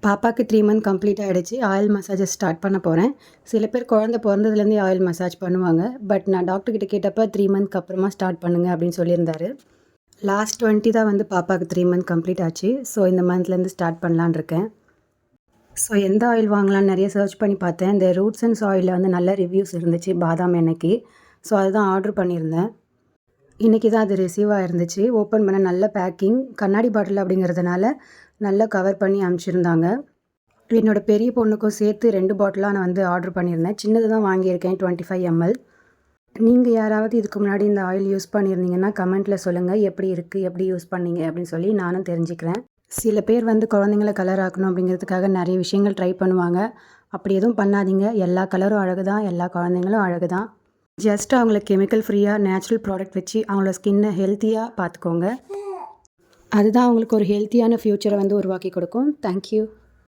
பாப்பாவுக்கு 3 month complete ஆகிடுச்சு. Oil massages start பண்ண போகிறேன். சில பேர் குழந்தை பிறந்ததுலேருந்தே ஆயில் மசாஜ் பண்ணுவாங்க. பட் நான் டாக்டர்கிட்ட கேட்டப்போ 3 மந்த்க்கு அப்புறமா ஸ்டார்ட் பண்ணுங்க அப்படின்னு சொல்லியிருந்தாரு. லாஸ்ட் 20 தான் வந்து பாப்பாவுக்கு 3 மந்த் கம்ப்ளீட் ஆச்சு. ஸோ இந்த மந்த்லேருந்து ஸ்டார்ட் பண்ணலான்னு இருக்கேன். ஸோ எந்த ஆயில் வாங்கலான்னு நிறைய சர்ச் பண்ணி பார்த்தேன். இந்த ரூட்ஸ் அண்ட் ஆயிலில் வந்து நல்ல ரிவ்யூஸ் இருந்துச்சு பாதாம் எண்ணெய்க்கு. ஸோ அதுதான் ஆர்டர் பண்ணியிருந்தேன். இன்றைக்கி தான் அது ரிசீவ் ஆகிருந்துச்சு. ஓப்பன் பண்ண நல்ல பேக்கிங், கண்ணாடி பாட்டில் அப்படிங்கிறதுனால நல்லா கவர் பண்ணி அனுப்பிச்சிருந்தாங்க. என்னோடய பெரிய பொண்ணுக்கும் சேர்த்து 2 பாட்டிலாக நான் வந்து ஆர்டர் பண்ணியிருந்தேன். சின்னது தான் வாங்கியிருக்கேன் 25 ml. நீங்கள் யாராவது இதுக்கு முன்னாடி இந்த ஆயில் யூஸ் பண்ணியிருந்தீங்கன்னா கமெண்ட்டில் சொல்லுங்கள். எப்படி இருக்குது, எப்படி யூஸ் பண்ணீங்க அப்படின்னு சொல்லி நானும் தெரிஞ்சுக்கிறேன். சில பேர் வந்து குழந்தைங்கள கலர் ஆக்கணும் அப்படிங்கிறதுக்காக நிறைய விஷயங்கள் ட்ரை பண்ணுவாங்க. அப்படி எதுவும் பண்ணாதீங்க. எல்லா கலரும் அழகு தான், எல்லா குழந்தைங்களும் அழகு தான். ஜஸ்ட் அவங்கள கெமிக்கல் ஃப்ரீயாக நேச்சுரல் ப்ராடக்ட் வச்சு அவங்களோட ஸ்கின்னை ஹெல்த்தியாக பார்த்துக்கோங்க. அதுதான் அவங்களுக்கு ஒரு ஹெல்த்தியான ஃப்யூச்சரை வந்து உருவாக்கி கொடுக்கும். தேங்க்யூ.